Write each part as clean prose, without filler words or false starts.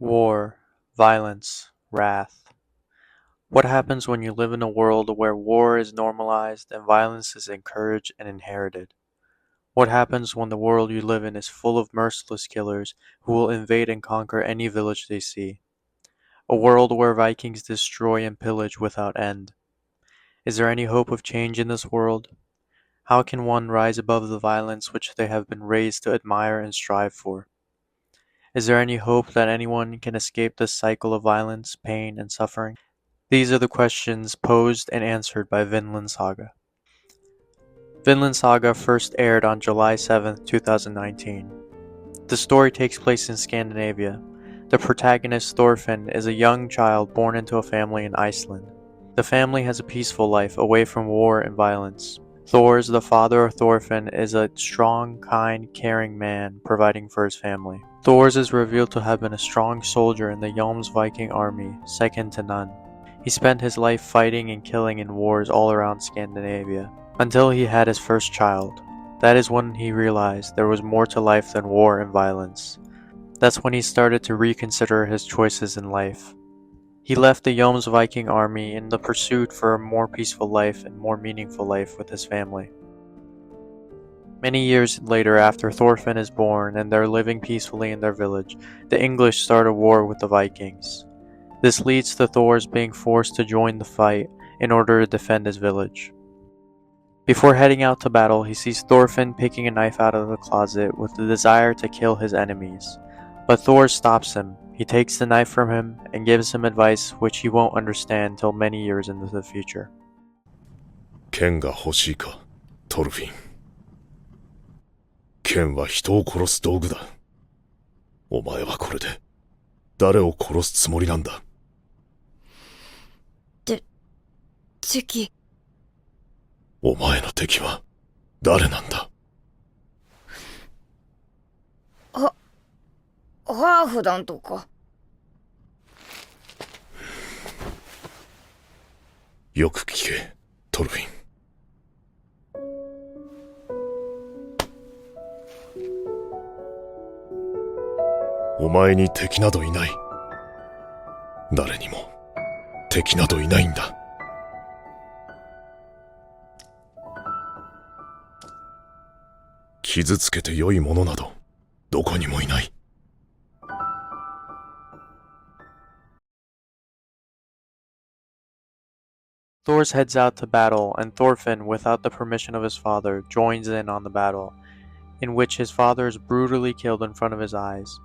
War, violence, wrath. What happens when you live in a world where war is normalized and violence is encouraged and inherited? What happens when the world you live in is full of merciless killers who will invade and conquer any village they see? A world where Vikings destroy and pillage without end. Is there any hope of change in this world? How can one rise above the violence which they have been raised to admire and strive for? Is there any hope that anyone can escape this cycle of violence, pain, and suffering? These are the questions posed and answered by Vinland Saga. Vinland Saga first aired on July 7, 2019. The story takes place in Scandinavia. The protagonist, Thorfinn, is a young child born into a family in Iceland. The family has a peaceful life away from war and violence. Thor, the father of Thorfinn, is a strong, kind, caring man providing for his family. Thor is revealed to have been a strong soldier in the Viking army, second to none. He spent his life fighting and killing in wars all around Scandinavia, until he had his first child. That is when he realized there was more to life than war and violence. That's when he started to reconsider his choices in life. He left the Viking army in the pursuit for a more peaceful life and more meaningful life with his family. Many years later, after Thorfinn is born and they're living peacefully in their village, the English start a war with the Vikings. This leads to Thor's being forced to join the fight in order to defend his village. Before heading out to battle, he sees Thorfinn picking a knife out of the closet with the desire to kill his enemies. But Thor stops him. He takes the knife from him and gives him advice which he won't understand till many years into the future. 剣が欲しいか、トルフィン。剣は人を殺す道具だ。お前はこれで誰を殺すつもりなんだ。敵。お前の敵は誰なんだ。ハーフ団とか。よく聞け、トルフィン。お前に敵などいない。誰にも敵などいないんだ。傷つけて良いものなどどこにもいない。Thor heads out to battle, and Thorfinn, without the permission of his father, joins in on the battle, in which his father is brutally killed in front of his eyes.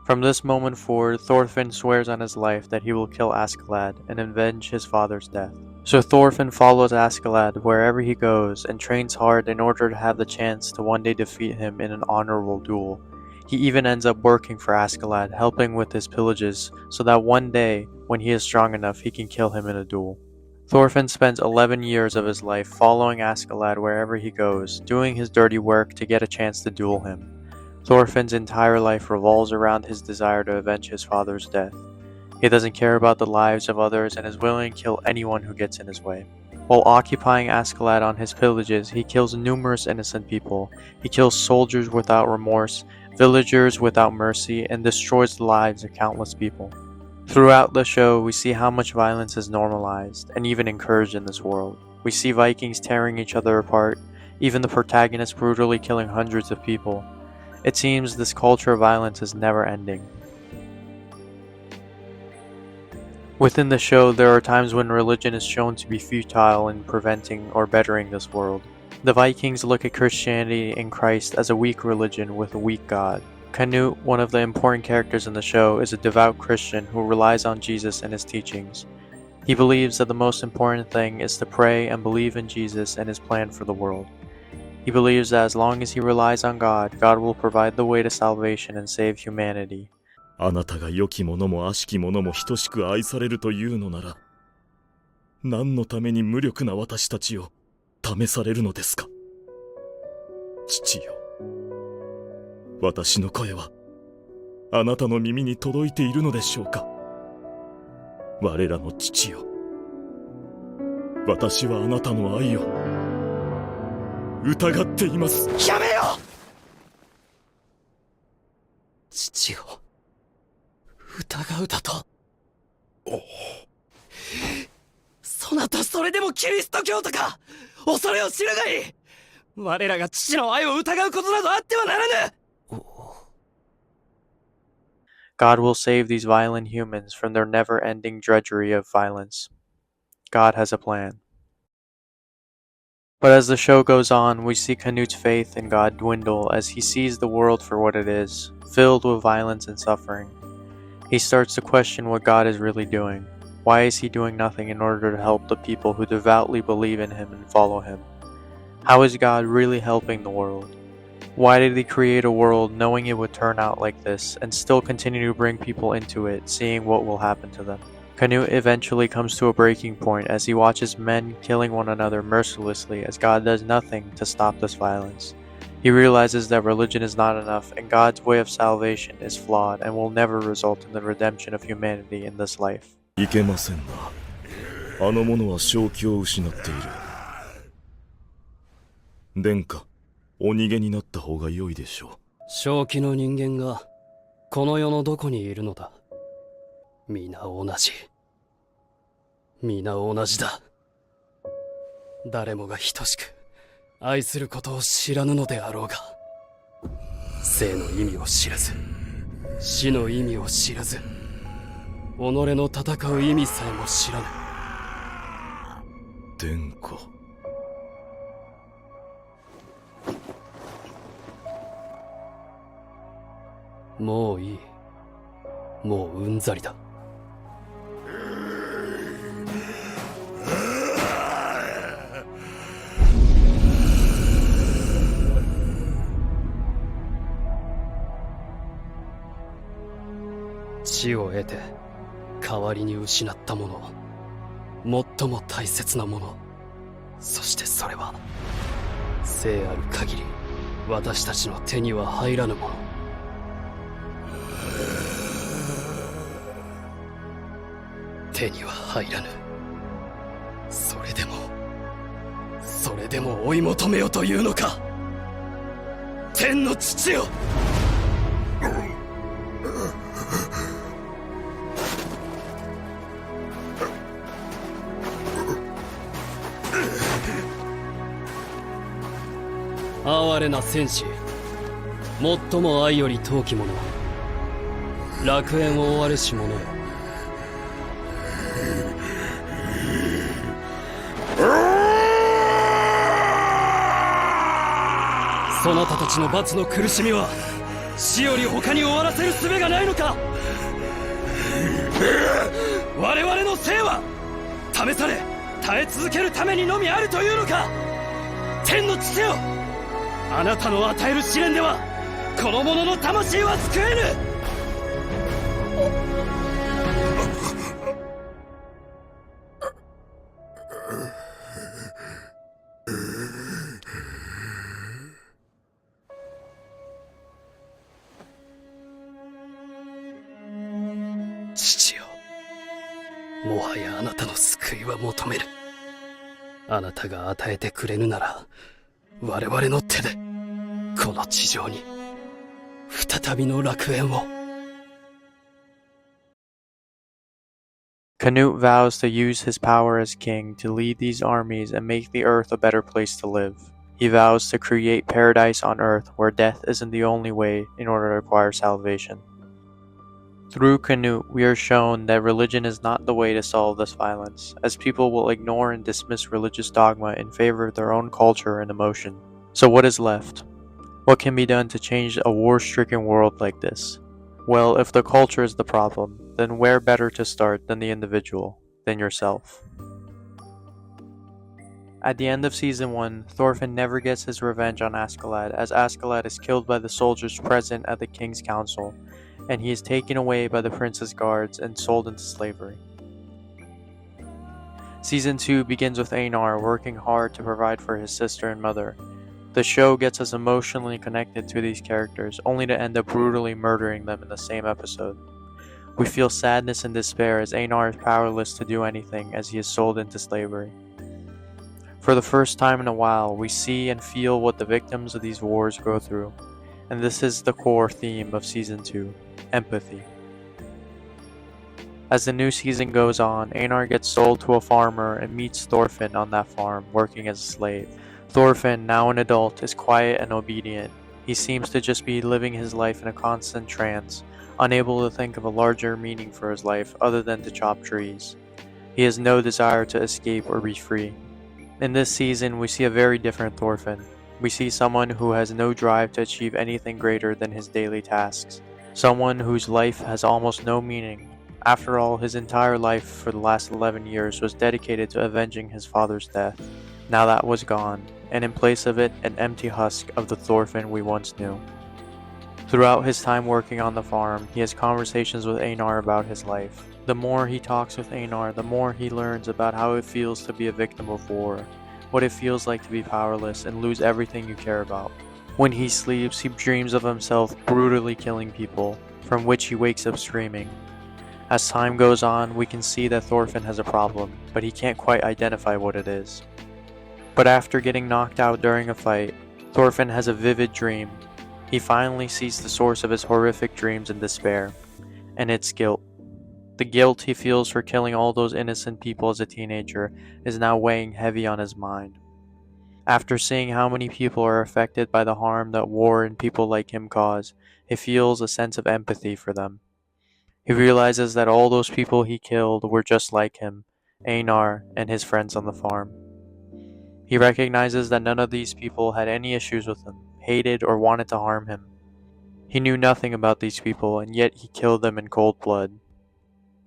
From this moment forward, Thorfinn swears on his life that he will kill Askeladd and avenge his father's death. So Thorfinn follows Askeladd wherever he goes and trains hard in order to have the chance to one day defeat him in an honorable duel. He even ends up working for Askeladd, helping with his pillages, so that one day, when he is strong enough, he can kill him in a duel. Thorfinn spends 11 years of his life following Askeladd wherever he goes, doing his dirty work to get a chance to duel him. Thorfinn's entire life revolves around his desire to avenge his father's death. He doesn't care about the lives of others and is willing to kill anyone who gets in his way. While occupying Askeladd on his pillages, he kills numerous innocent people. He kills soldiers without remorse, villagers without mercy, and destroys the lives of countless people. Throughout the show, we see how much violence is normalized and even encouraged in this world. We see Vikings tearing each other apart, even the protagonist brutally killing hundreds of people. It seems this culture of violence is never ending. Within the show, there are times when religion is shown to be futile in preventing or bettering this world. The Vikings look at Christianity and Christ as a weak religion with a weak God. Canute, one of the important characters in the show, is a devout Christian who relies on Jesus and his teachings. He believes that the most important thing is to pray and believe in Jesus and his plan for the world. He believes that as long as he relies on God, God will provide the way to salvation and save humanity. あなたが良き者も悪しき者も等しく愛されるというのなら、何のために無力な私たちを試されるのですか。父よ、私の声はあなたの耳に届いているのでしょうか。我らの父よ、私はあなたの愛を疑っています。やめよ！父よ、疑うだと。そなたそれでもキリスト教徒か。恐れを知るがいい。我らが父の愛を疑うことなどあってはならぬ。 God will save these violent humans from their never-ending drudgery of violence. God has a plan. But as the show goes on, we see Canut's faith in God dwindle as he sees the world for what it is, filled with violence and suffering. He starts to question what God is really doing. Why is he doing nothing in order to help the people who devoutly believe in him and follow him? How is God really helping the world? Why did he create a world knowing it would turn out like this and still continue to bring people into it, seeing what will happen to them? Canute eventually comes to a breaking point as he watches men killing one another mercilessly as God does nothing to stop this violence. He realizes that religion is not enough and God's way of salvation is flawed and will never result in the redemption of humanity in this life. いけませんな。あの者は正気を失っている。殿下、お逃げになった方が良いでしょう。正気の人間がこの世のどこにいるのだ。皆同じ。皆同じだ。誰もが等しく愛することを知らぬのであろうが、生の意味を知らず、死の意味を知らず、己の戦う意味さえも知らぬ。殿下。もういい。もううんざりだ。地を得て代わりに失ったもの、最も大切なもの、そしてそれは生ある限り私たちの手には入らぬもの。手には入らぬ。それでも追い求めよというのか。天の父よ。哀れな戦士、最も愛より遠き者、楽園を追われし者よ。そなたたちの罰の苦しみは死より他に終わらせる術がないのか。我々の生は試され耐え続けるためにのみあるというのか。天の父よ、あなたの与える試練ではこの者の魂は救えぬ。父よ、もはやあなたの救いは求める。あなたが与えてくれぬなら、我々の手でこの地上に再びの楽園を。Canute vows to use his power as king to lead these armies and make the earth a better place to live. He vows to create paradise on earth where death isn't the only way in order to acquire salvation. Through Canute, we are shown that religion is not the way to solve this violence, as people will ignore and dismiss religious dogma in favor of their own culture and emotion. So what is left? What can be done to change a war-stricken world like this? Well, if the culture is the problem, then where better to start than the individual, than yourself? At the end of Season 1, Thorfinn never gets his revenge on Askeladd, as Askeladd is killed by the soldiers present at the King's Council, and he is taken away by the prince's guards and sold into slavery. Season 2 begins with Einar working hard to provide for his sister and mother. The show gets us emotionally connected to these characters, only to end up brutally murdering them in the same episode. We feel sadness and despair as Einar is powerless to do anything as he is sold into slavery. For the first time in a while, we see and feel what the victims of these wars go through, and this is the core theme of Season 2, empathy. As the new season goes on, Einar gets sold to a farmer and meets Thorfinn on that farm, working as a slave. Thorfinn, now an adult, is quiet and obedient. He seems to just be living his life in a constant trance, unable to think of a larger meaning for his life other than to chop trees. He has no desire to escape or be free. In this season, we see a very different Thorfinn. We see someone who has no drive to achieve anything greater than his daily tasks. Someone whose life has almost no meaning. After all, his entire life for the last 11 years was dedicated to avenging his father's death. Now that was gone, and in place of it, an empty husk of the Thorfinn we once knew. Throughout his time working on the farm, he has conversations with Einar about his life. The more he talks with Einar, the more he learns about how it feels to be a victim of war, what it feels like to be powerless and lose everything you care about. When he sleeps, he dreams of himself brutally killing people, from which he wakes up screaming. As time goes on, we can see that Thorfinn has a problem, but he can't quite identify what it is. But after getting knocked out during a fight, Thorfinn has a vivid dream. He finally sees the source of his horrific dreams and despair, and it's guilt. The guilt he feels for killing all those innocent people as a teenager is now weighing heavy on his mind. After seeing how many people are affected by the harm that war and people like him cause, he feels a sense of empathy for them. He realizes that all those people he killed were just like him, Einar and his friends on the farm. He recognizes that none of these people had any issues with him, hated or wanted to harm him. He knew nothing about these people, and yet he killed them in cold blood.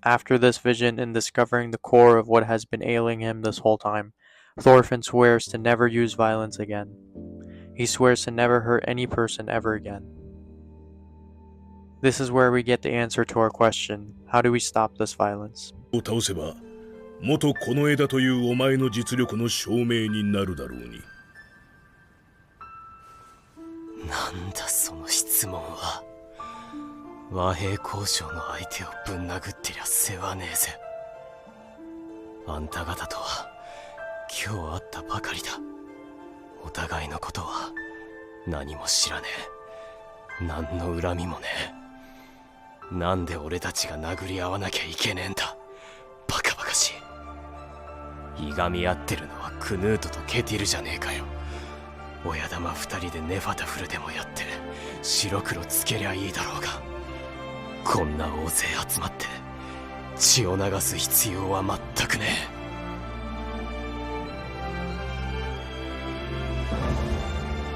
After this vision and discovering the core of what has been ailing him this whole time, Thorfinn swears to never use violence again. He swears to never hurt any person ever again. This is where we get the answer to our question, how do we stop this violence? 倒せば元この枝というお前の実力の証明になるだろうに。なんだその質問は。和平交渉の相手をぶん殴ってりゃ世話ねえぜ。あんた方とは今日会ったばかりだ。お互いのことは何も知らねえ。何の恨みもねえ。なんで俺たちが殴り合わなきゃいけねえんだ。バカバカしい。いがみ合ってるのはクヌートとケティルじゃねえかよ。親玉二人でネファタフルでもやって白黒つけりゃいいだろうが。こんな大勢集まって血を流す必要は全くね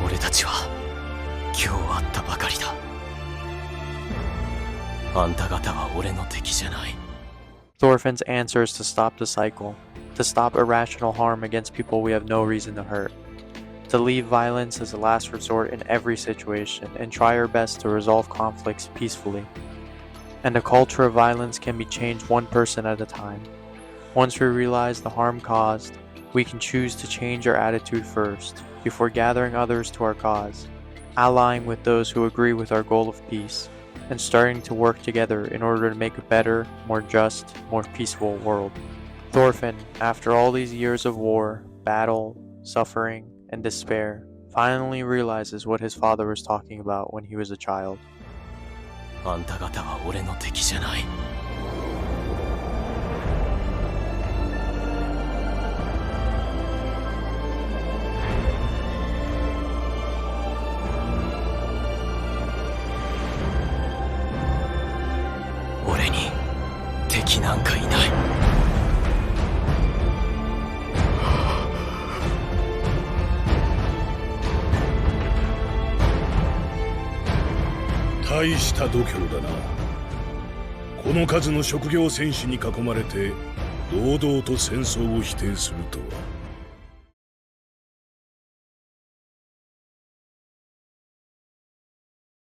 え。俺たちは今日会ったばかりだ。あんた方は俺の敵じゃない。Thorfinn's answer is to stop the cycle, to stop irrational harm against people we have no reason to hurt, to leave violence as a last resort in every situation and try our best to resolve conflicts peacefully. And a culture of violence can be changed one person at a time. Once we realize the harm caused, we can choose to change our attitude first, before gathering others to our cause, allying with those who agree with our goal of peace, and starting to work together in order to make a better, more just, more peaceful world. Thorfinn, after all these years of war, battle, suffering, and despair, finally realizes what his father was talking about when he was a child. あんた方は俺の敵じゃない。俺に敵なんかいない。大した度胸だな。この数の職業戦士に囲まれて堂々と戦争を否定するとは。